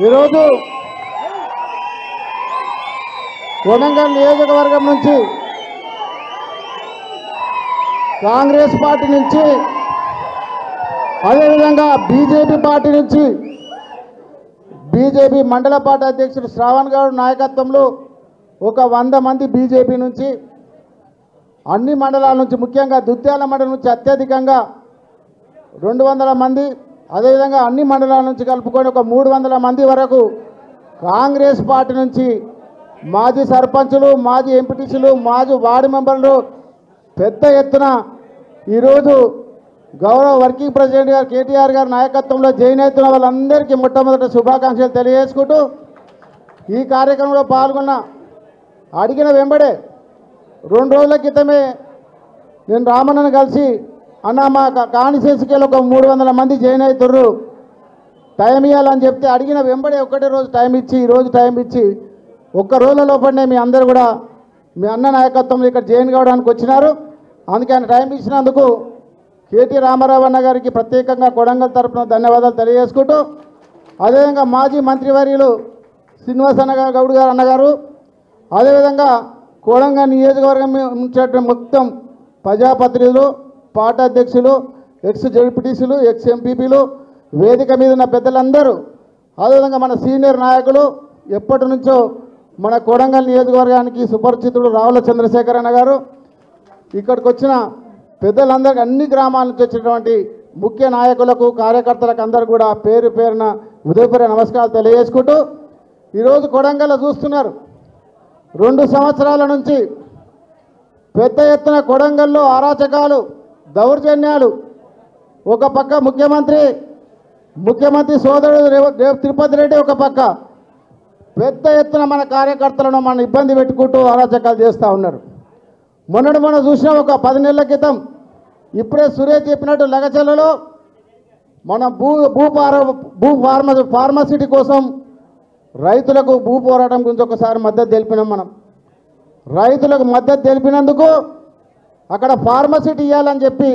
ఈరోజు కొడంగల్ నియోజకవర్గం నుంచి కాంగ్రెస్ పార్టీ నుంచి అదేవిధంగా బీజేపీ పార్టీ నుంచి బీజేపీ మండల పార్టీ అధ్యక్షుడు శ్రావణ్ గౌడ్ నాయకత్వంలో ఒక 100 మంది బీజేపీ నుంచి అన్ని మండలాల నుంచి ముఖ్యంగా దుత్యాల మండలం నుంచి అత్యధికంగా 200 మంది అదేవిధంగా అన్ని మండలాల నుంచి కలుపుకొని ఒక 300 మంది వరకు కాంగ్రెస్ పార్టీ నుంచి మాజీ సర్పంచులు మాజీ ఎంపీటీసీలు మాజీ వార్డు మెంబర్లు పెద్ద ఎత్తున ఈరోజు గౌరవ వర్కింగ్ ప్రెసిడెంట్ గారు కేటీఆర్ గారి నాయకత్వంలో జాయిన్ అవుతున్న వాళ్ళందరికీ మొట్టమొదటి శుభాకాంక్షలు తెలియజేసుకుంటూ ఈ కార్యక్రమంలో పాల్గొన్న అడిగిన వెంబడే 2 రోజుల క్రితమే నేను రామన్నను కలిసి అన్న మా కాన్స్టిట్యున్సీకి ఒక 300 మంది జాయిన్ అవుతుర్రు టైం ఇవ్వాలని చెప్తే అడిగిన వెంబడే ఒకటే రోజు టైం ఇచ్చి ఈరోజు టైం ఇచ్చి ఒక్క రోజుల లోపలనే మీ అందరూ కూడా మీ అన్న నాయకత్వంలో ఇక్కడ జాయిన్ కావడానికి వచ్చినారు. అందుకే ఆయన టైం ఇచ్చినందుకు కేటీ రామారావు అన్న గారికి ప్రత్యేకంగా కొడంగల్ తరఫున ధన్యవాదాలు తెలియజేసుకుంటూ అదేవిధంగా మాజీ మంత్రివర్యులు శ్రీనివాస్ గౌడ్ గారు అన్నగారు అదేవిధంగా కొడంగల్ నియోజకవర్గం నుంచి మొత్తం ప్రజాప్రతినిధులు పార్టీ అధ్యక్షులు ఎక్స్ జడ్పీటీసీలు ఎక్స్ ఎంపీపీలు వేదిక మీద ఉన్న పెద్దలందరూ అదేవిధంగా మన సీనియర్ నాయకులు ఎప్పటి నుంచో మన కొడంగల్ నియోజకవర్గానికి సుపరిచితుడు రావుల చంద్రశేఖర్ అన్న గారు ఇక్కడికి వచ్చిన పెద్దలందరికీ అన్ని గ్రామాల నుంచి వచ్చినటువంటి ముఖ్య నాయకులకు కార్యకర్తలకు అందరూ కూడా పేరు పేరున ఉదయపూర్వ నమస్కారాలు తెలియజేసుకుంటూ ఈరోజు కొడంగల్ చూస్తున్నారు 2 సంవత్సరాల నుంచి పెద్ద ఎత్తున కొడంగల్లో అరాచకాలు దౌర్జన్యాలు ఒక పక్క ముఖ్యమంత్రి సోదరుడు తిరుపతి రెడ్డి ఒక పక్క పెద్ద ఎత్తున మన కార్యకర్తలను మన ఇబ్బంది పెట్టుకుంటూ అరాచకాలు చేస్తూ ఉన్నారు. మొన్న చూసిన ఒక 10 నెలల క్రితం ఇప్పుడే సురేష్ చెప్పినట్టు లగచర్లలో మన ఫార్మసిటీ కోసం రైతులకు భూ పోరాటం గురించి ఒకసారి మద్దతు తెలిపినాం. మనం రైతులకు మద్దతు తెలిపినందుకు అక్కడ ఫార్మసిటీ ఇవ్వాలని చెప్పి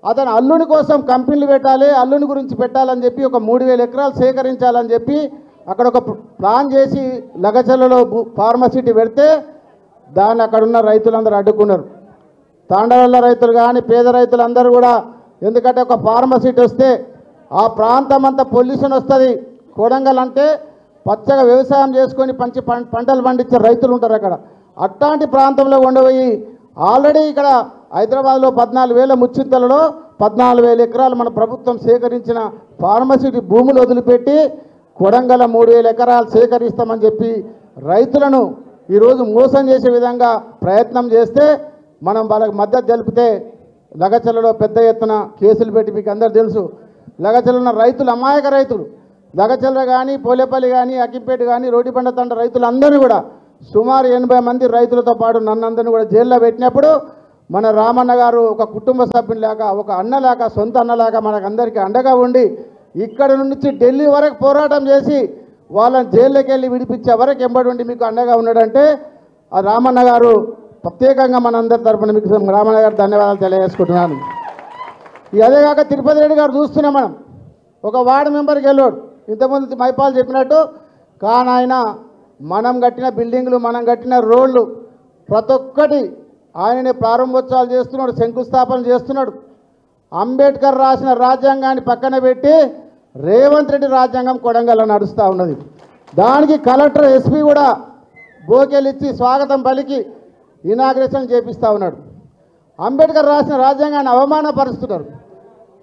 అతను అల్లుని కోసం కంపెనీలు పెట్టాలి అల్లుని గురించి పెట్టాలని చెప్పి ఒక 3000 ఎకరాలు సేకరించాలని చెప్పి అక్కడ ఒక ప్లాన్ చేసి లగచర్లలో ఫార్మసిటీ పెడితే దాన్ని అక్కడ ఉన్న రైతులందరూ అడ్డుకున్నారు. తాండవల్ల రైతులు కానీ పేద రైతులందరూ కూడా ఎందుకంటే ఒక ఫార్మసిటీ వస్తే ఆ ప్రాంతం అంతా పొల్యూషన్ వస్తుంది. కొడంగల్ అంటే పచ్చగా వ్యవసాయం చేసుకొని పంటలు పండించే రైతులు ఉంటారు అక్కడ. అట్లాంటి ప్రాంతంలో ఉండబోయి ఆల్రెడీ ఇక్కడ హైదరాబాద్లో 14,000 ముచ్చింతలలో 14,000 ఎకరాలు మన ప్రభుత్వం సేకరించిన ఫార్మసిటీ భూములు వదిలిపెట్టి కొడంగల్ 3,000 ఎకరాలు సేకరిస్తామని చెప్పి రైతులను ఈరోజు మోసం చేసే విధంగా ప్రయత్నం చేస్తే మనం వాళ్ళకి మద్దతు తెలిపితే లగచర్లలో పెద్ద ఎత్తున కేసులు పెట్టి మీకు అందరు తెలుసు లగచర్లలో ఉన్న రైతులు అమాయక రైతులు లగచర్ల కానీ పోలేపల్లి కానీ అక్కింపేట కానీ రోడ్డిపండ తండ రైతులందరినీ కూడా సుమారు 80 మంది రైతులతో పాటు నన్నందరినీ కూడా జైల్లో పెట్టినప్పుడు మన రామన్న గారు ఒక కుటుంబ సభ్యునిలాగా ఒక అన్నలాగా సొంత అన్నలాగా మనకందరికీ అండగా ఉండి ఇక్కడ నుంచి ఢిల్లీ వరకు పోరాటం చేసి వాళ్ళని జైల్లోకి వెళ్ళి విడిపించే వరకు ఎంబడి ఉండి మీకు అండగా ఉన్నాడంటే ఆ రామన్న గారు ప్రత్యేకంగా మనందరి తరఫున మీకు రామన్న గారు ధన్యవాదాలు తెలియజేసుకుంటున్నాను. అదేగాక తిరుపతి రెడ్డి గారు చూస్తున్నాం మనం ఒక వార్డు మెంబర్కి వెళ్ళాడు ఇంతకుముందు మైపాల్ చెప్పినట్టు కానీ ఆయన మనం కట్టిన బిల్డింగ్లు మనం కట్టిన రోడ్లు ప్రతి ఒక్కటి ఆయననే ప్రారంభోత్సవాలు చేస్తున్నాడు శంకుస్థాపన చేస్తున్నాడు. అంబేద్కర్ రాసిన రాజ్యాంగాన్ని పక్కన పెట్టి రేవంత్ రెడ్డి రాజ్యాంగం కొడంగల్లో నడుస్తూ ఉన్నది. దానికి కలెక్టర్ ఎస్పీ కూడా బోకెలిచ్చి స్వాగతం పలికి ఇనాగ్రేషన్ చేపిస్తూ ఉన్నాడు. అంబేద్కర్ రాసిన రాజ్యాంగాన్ని అవమానపరుస్తున్నారు.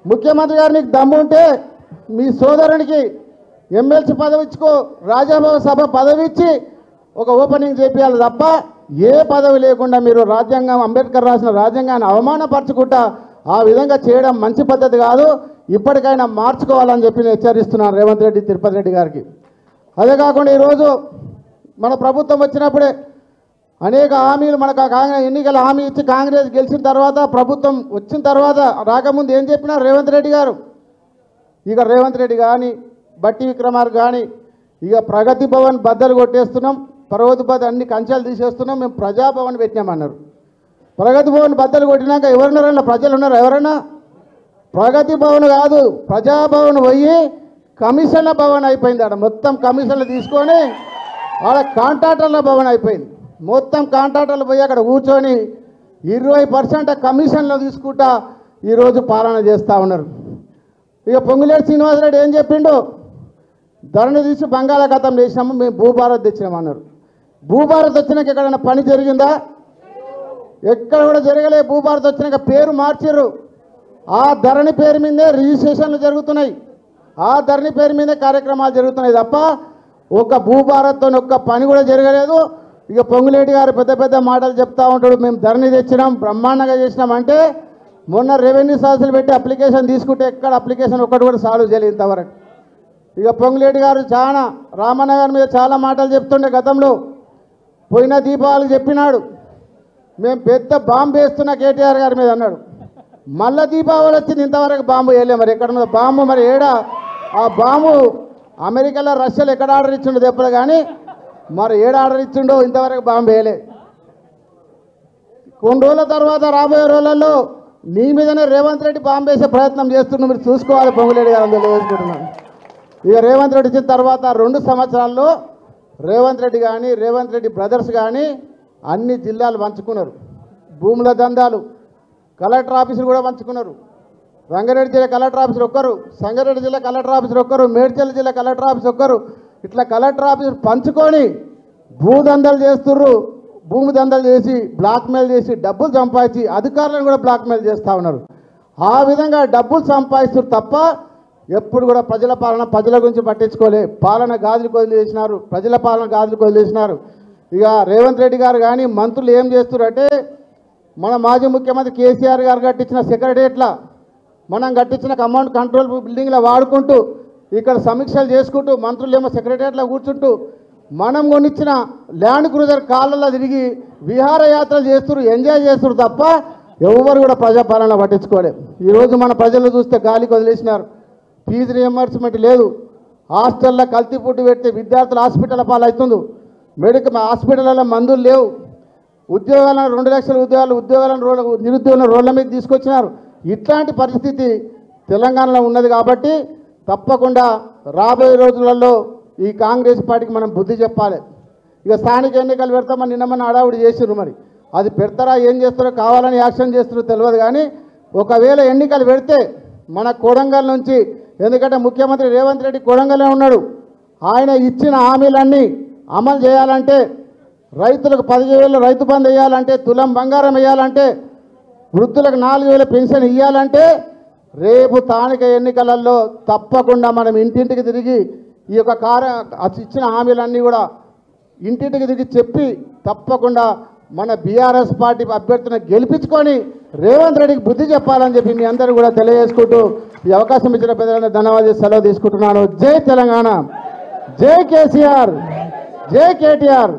ముఖ్యమంత్రి గారు నీకు దమ్ము ఉంటే మీ సోదరునికి ఎమ్మెల్సీ పదవి ఇచ్చుకో రాజ్యసభ పదవి ఇచ్చి ఒక ఓపెనింగ్ చేపించాలి తప్ప ఏ పదవి లేకుండా మీరు రాజ్యాంగం అంబేద్కర్ రాసిన రాజ్యాంగాన్ని అవమానపరచుకుంటా ఆ విధంగా చేయడం మంచి పద్ధతి కాదు. ఇప్పటికైనా మార్చుకోవాలని చెప్పి నేను హెచ్చరిస్తున్నాను రేవంత్ రెడ్డి తిరుపతి రెడ్డి గారికి. అదే కాకుండా ఈరోజు మన ప్రభుత్వం వచ్చినప్పుడే అనేక హామీలు మనకు ఎన్నికల హామీ ఇచ్చి కాంగ్రెస్ గెలిచిన తర్వాత ప్రభుత్వం వచ్చిన తర్వాత రాకముందు ఏం చెప్పినారు రేవంత్ రెడ్డి గారు ఇక రేవంత్ రెడ్డి కానీ బట్టి విక్రమార్క కానీ ఇక ప్రగతి భవన్ బద్దలు కొట్టేస్తున్నాం ప్రగతి భవన్ అన్ని కంచెలు తీసేస్తున్నాం మేము ప్రజాభవన్ పెట్టినామన్నారు. ప్రగతి భవన్ బద్దలు కొట్టినాక ఎవరున్నారన్నా ప్రజలు ఉన్నారు ఎవరన్నా ప్రగతి భవన్ కాదు ప్రజాభవన్ పోయి కమిషన్ల భవన్ అయిపోయింది. ఆడ మొత్తం కమిషన్లు తీసుకొని ఆడ కాంట్రాక్టర్ల భవన్ అయిపోయింది. మొత్తం కాంట్రాక్టర్లు పోయి అక్కడ కూర్చొని 20% కమిషన్లు తీసుకుంటా ఈరోజు పాలన చేస్తూ ఉన్నారు. ఇక పొంగులేటి శ్రీనివాసరెడ్డి ఏం చెప్పిండు? ధరణి తీసి బంగాళాఖాతం చేసినాము, మేము భూభారత్ తెచ్చినామన్నారు. భూభారత్ వచ్చినాక ఎక్కడైనా పని జరిగిందా? ఎక్కడ కూడా జరగలే. భూభారత్ వచ్చినాక పేరు మార్చిర్రు. ఆ ధరణి పేరు మీదే రిజిస్ట్రేషన్లు జరుగుతున్నాయి, ఆ ధరణి పేరు మీదే కార్యక్రమాలు జరుగుతున్నాయి తప్ప ఒక భూభారత్తో ఒక్క పని కూడా జరగలేదు. ఇక పొంగులేటి గారు పెద్ద పెద్ద మాటలు చెప్తా ఉంటాడు, మేము ధరణి తెచ్చినాం, బ్రహ్మాండంగా చేసినాం అంటే మొన్న రెవెన్యూ సమస్యలు పెట్టి అప్లికేషన్ తీసుకుంటే ఎక్కడ అప్లికేషన్ ఒక్కటి కూడా సాల్వ్ చేయలేదు ఇంతవరకు. ఇక పొంగులేటి గారు చాలా రామన్న గారి మీద చాలా మాటలు చెప్తుండే. గతంలో పోయిన దీపావళి చెప్పినాడు, మేము పెద్ద బాంబు వేస్తున్నా కేటీఆర్ గారి మీద అన్నాడు. మళ్ళా దీపావళి వచ్చింది, ఇంతవరకు బాంబు వేయలే. మరి ఎక్కడ మీద బాంబు? మరి ఏడా ఆ బాంబు? అమెరికాలో రష్యాలో ఎక్కడ ఆర్డర్ ఇచ్చిండో తెప్పడు కానీ మరి ఏడు ఆర్డర్ ఇచ్చిండో ఇంతవరకు బాంబు వేయలే. కొన్ని రోజుల తర్వాత రాబోయే రోజులలో నీ మీదనే రేవంత్ రెడ్డి బాంబు వేసే ప్రయత్నం చేస్తున్నాం, మీరు చూసుకోవాలి పొంగులేటి గారు తెలియజేసుకుంటున్నాను. ఇక రేవంత్ రెడ్డి వచ్చిన తర్వాత 2 సంవత్సరాల్లో రేవంత్ రెడ్డి కానీ రేవంత్ రెడ్డి బ్రదర్స్ కానీ అన్ని జిల్లాలు పంచుకున్నారు. భూముల దందాలు, కలెక్టర్ ఆఫీసులు కూడా పంచుకున్నారు. రంగారెడ్డి జిల్లా కలెక్టర్ ఆఫీసర్ ఒక్కరు, సంగారెడ్డి జిల్లా కలెక్టర్ ఆఫీసర్ ఒక్కరు, మేడ్చల్ జిల్లా కలెక్టర్ ఆఫీసర్ ఒక్కరు, ఇట్లా కలెక్టర్ ఆఫీసర్ పంచుకొని భూదందాలు చేస్తుర్రు. భూమి దందాలు చేసి బ్లాక్మెయిల్ చేసి డబ్బులు సంపాదించి అధికారులను కూడా బ్లాక్మెయిల్ చేస్తూ ఉన్నారు. ఆ విధంగా డబ్బులు సంపాదిస్తారు తప్ప ఎప్పుడు కూడా ప్రజల పాలన, ప్రజల గురించి పట్టించుకోలే. పాలన గాజులకు వదిలేసినారు, ప్రజల పాలన గాజులకు వదిలేసినారు. ఇక రేవంత్ రెడ్డి గారు కానీ మంత్రులు ఏం చేస్తున్నారంటే, మన మాజీ ముఖ్యమంత్రి కేసీఆర్ గారు కట్టించిన సెక్రటరియట్ల, మనం కట్టించిన కమాండ్ కంట్రోల్ బిల్డింగ్లో వాడుకుంటూ ఇక్కడ సమీక్షలు చేసుకుంటూ మంత్రులు ఏమో సెక్రటరియట్లో కూర్చుంటూ మనం కొనిచ్చిన ల్యాండ్ క్రూజర్ కాళ్ళల్లో తిరిగి విహారయాత్రలు చేస్తున్నారు, ఎంజాయ్ చేస్తున్నారు తప్ప ఎవరు కూడా ప్రజాపాలన పట్టించుకోలేదు. ఈరోజు మన ప్రజలు చూస్తే గాలికి వదిలేసినారు. ఫీజు రియంబర్స్మెంట్ లేదు, హాస్టల్లో కల్తీ ఫుడ్ పెడితే విద్యార్థులు హాస్పిటల్ పాలవుతుంది, మెడికల్ హాస్పిటల్లో మందులు లేవు, ఉద్యోగాలను 2 లక్షల ఉద్యోగాలను నిరుద్యోగులను రోడ్ల మీద తీసుకొచ్చినారు. ఇట్లాంటి పరిస్థితి తెలంగాణలో ఉన్నది కాబట్టి తప్పకుండా రాబోయే రోజులలో ఈ కాంగ్రెస్ పార్టీకి మనం బుద్ధి చెప్పాలి. ఇక స్థానిక ఎన్నికలు పెడతామని నిన్న హడావుడి చేసిర్రు, మరి అది పెడతారా ఏం చేస్తారో, కావాలని యాక్షన్ చేస్తారో తెలియదు. కానీ ఒకవేళ ఎన్నికలు పెడితే మన కొడంగల్ నుంచి, ఎందుకంటే ముఖ్యమంత్రి రేవంత్ రెడ్డి కొడంగల్లో ఉన్నాడు, ఆయన ఇచ్చిన హామీలన్నీ అమలు చేయాలంటే, రైతులకు 10,000 రైతు బంధు వేయాలంటే, తులం బంగారం వేయాలంటే, వృద్ధులకు 4,000 పెన్షన్ ఇవ్వాలంటే రేపు స్థానిక ఎన్నికలలో తప్పకుండా మనం ఇంటింటికి తిరిగి ఈ యొక్క ఇచ్చిన హామీలన్నీ కూడా ఇంటింటికి తిరిగి చెప్పి తప్పకుండా మన బీఆర్ఎస్ పార్టీ అభ్యర్థిని గెలిపించుకొని రేవంత్ రెడ్డికి బుద్ధి చెప్పాలని చెప్పి మీ అందరూ కూడా తెలియజేసుకుంటూ ఈ అవకాశం ఇచ్చిన పెద్దలందరూ ధన్యవాదాలు సెలవు తీసుకుంటున్నాను. జై తెలంగాణ, జై కేసీఆర్, జై కేటీఆర్.